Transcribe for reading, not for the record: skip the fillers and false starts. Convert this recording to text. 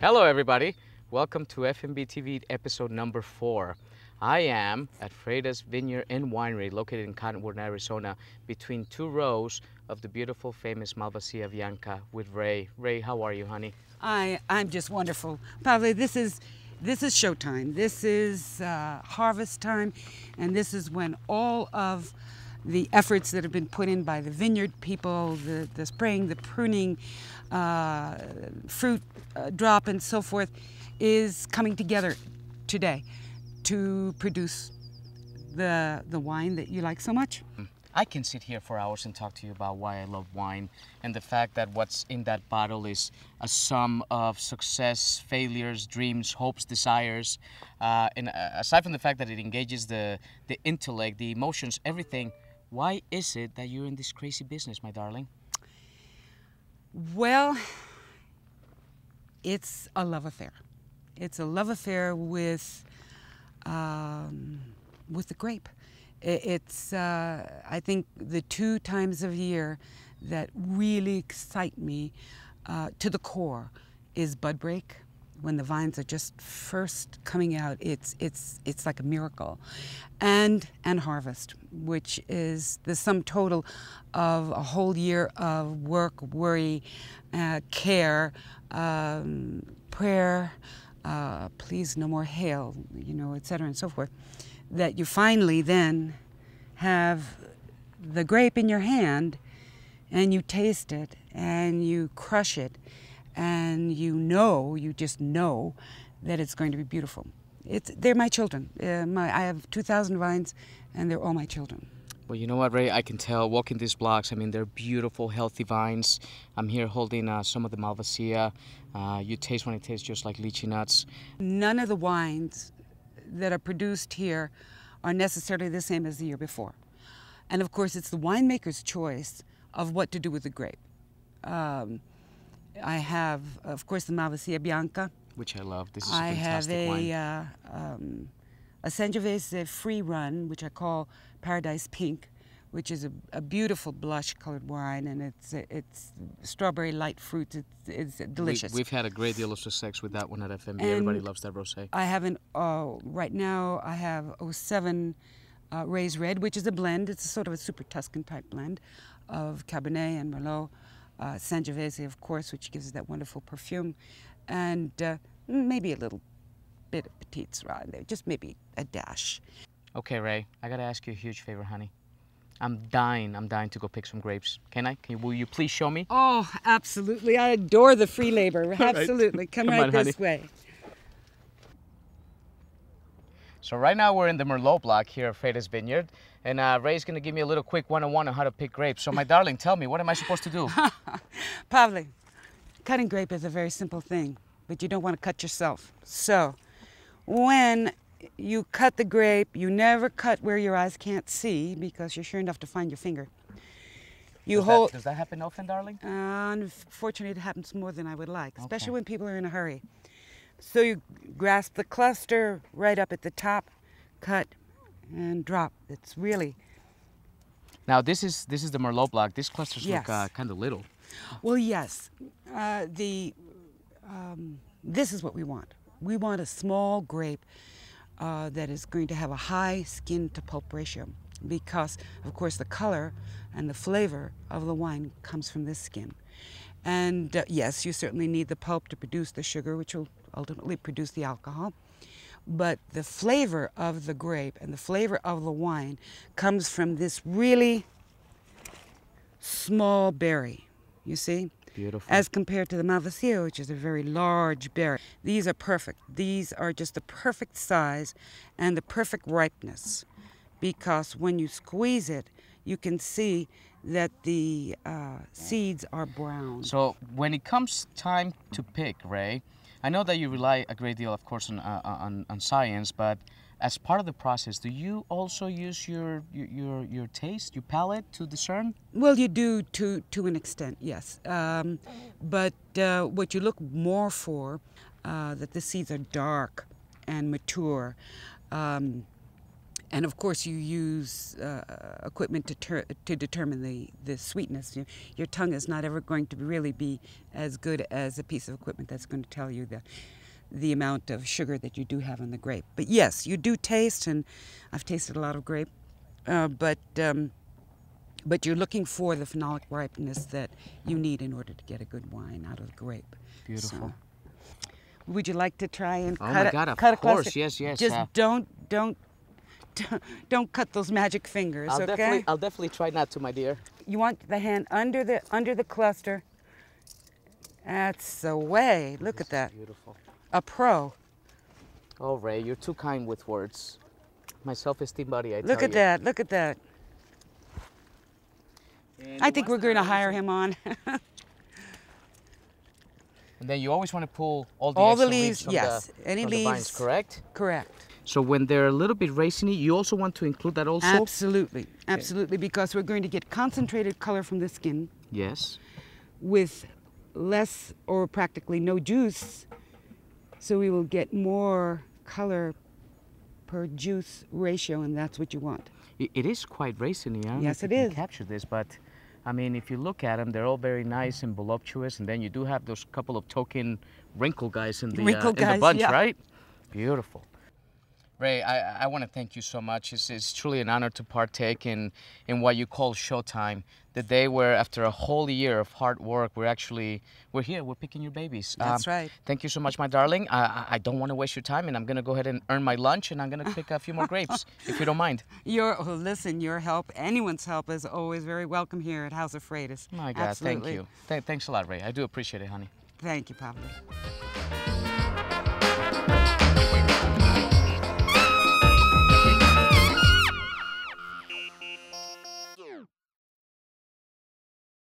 Hello everybody, welcome to FnB TV episode number 4. I am at Freida's Vineyard and Winery located in Cottonwood, Arizona, between two rows of the beautiful famous Malvasia Bianca with Ray. Ray, how are you, honey? I'm just wonderful. Pablo, this is showtime. This is harvest time, and this is when all of the efforts that have been put in by the vineyard people, the spraying, the pruning, fruit drop and so forth, is coming together today to produce the wine that you like so much. I can sit here for hours and talk to you about why I love wine and the fact that what's in that bottle is a sum of success, failures, dreams, hopes, desires. And aside from the fact that it engages the intellect, the emotions, everything, why is it that you're in this crazy business, my darling? Well, it's a love affair. It's a love affair with the grape. It's I think the 2 times of year that really excite me to the core is bud break, when the vines are just first coming out. It's like a miracle, and harvest, which is the sum total of a whole year of work, worry, care, prayer, please no more hail, etc. and so forth, that you finally then have the grape in your hand and you taste it and you crush it and you just know that it's going to be beautiful. They're my children. I have 2,000 vines and they're all my children. Well, you know what, Ray? I can tell walking these blocks. I mean, they're beautiful, healthy vines. I'm here holding some of the Malvasia. You taste one, it tastes just like lychee nuts. None of the wines that are produced here are necessarily the same as the year before. And of course, it's the winemaker's choice of what to do with the grape. I have, of course, the Malvasia Bianca, which I love. This is I fantastic wine. have a Sangiovese free run, which I call Paradise Pink, which is a beautiful blush-colored wine, and it's strawberry light fruits. It's delicious. We've had a great deal of success with that one at FnB. Everybody loves that rosé. I have right now I have 07 Ray's Red, which is a blend. It's a sort of a super Tuscan type blend of Cabernet and Merlot. Sangiovese, of course, which gives it that wonderful perfume, and maybe a little bit of Petite Syrah in there, just maybe a dash. Okay, Ray, I gotta ask you a huge favor, honey. I'm dying to go pick some grapes. Can I? Will you please show me? Oh, absolutely. I adore the free labor. Absolutely. Right. Come right on, this honey. way. So right now we're in the Merlot block here at Freida's Vineyard, and Ray's gonna give me a little quick one-on-one on how to pick grapes. So my darling, tell me, what am I supposed to do? Pavle, cutting grape is a very simple thing, but you don't want to cut yourself. So when you cut the grape, you never cut where your eyes can't see, because you're sure enough to find your finger. Does that happen often, darling? Unfortunately, it happens more than I would like, especially Okay. when people are in a hurry. So you grasp the cluster right up at the top, cut, and drop. It's really... Now this is the Merlot block. These clusters Yes. look kind of little. Well, yes. This is what we want. We want a small grape that is going to have a high skin to pulp ratio, because, of course, the color and the flavor of the wine comes from this skin. And yes, you certainly need the pulp to produce the sugar, which will ultimately produce the alcohol. But the flavor of the grape and the flavor of the wine comes from this really small berry, you see? Beautiful. As compared to the Malvasia, which is a very large berry. These are perfect. These are just the perfect size and the perfect ripeness, because when you squeeze it, you can see that the seeds are brown. So when it comes time to pick, Ray, I know that you rely a great deal, of course, on science, but as part of the process, do you also use your taste, your palate to discern? Well, you do to an extent, yes. But what you look more for, that the seeds are dark and mature, and And of course, you use equipment to determine the sweetness. Your tongue is not ever going to really be as good as a piece of equipment that's going to tell you the amount of sugar that you do have in the grape. But yes, you do taste, and I've tasted a lot of grape, but you're looking for the phenolic ripeness that you need in order to get a good wine out of the grape. Beautiful. So, would you like to try and Oh cut my a, God, of cut a course, cluster? yes. Just don't cut those magic fingers, okay? I'll definitely try not to, my dear. You want the hand under the cluster. That's the way. Look at that. Beautiful. A pro. Oh, Ray, you're too kind with words. My self-esteem buddy, I tell Look at you. that. Look at that. And I think we're going to hire him on. And then you always want to pull all the All extra the leaves, from yes. Any from the leaves. vines, correct? Correct. So when they're a little bit raciny, you also want to include that also? Absolutely. Absolutely, because we're going to get concentrated color from the skin Yes. with less or practically no juice. So we will get more color per juice ratio, and that's what you want. It is quite raciny. I don't know Yes, if it you is. can capture this, but I mean, if you look at them, they're all very nice and voluptuous, and then you do have those couple of token wrinkle guys in the, bunch, yeah. right? Beautiful. Ray, I want to thank you so much. It's truly an honor to partake in what you call showtime. The day where, after a whole year of hard work, we're here, we're picking your babies. That's right. Thank you so much, my darling. I don't want to waste your time, and I'm going to go ahead and earn my lunch, and I'm going to pick a few more grapes, if you don't mind. Listen, your help, anyone's help is always very welcome here at House of Freitas. My God, Absolutely. thank you. Thanks a lot, Ray. I do appreciate it, honey. Thank you, Pablo.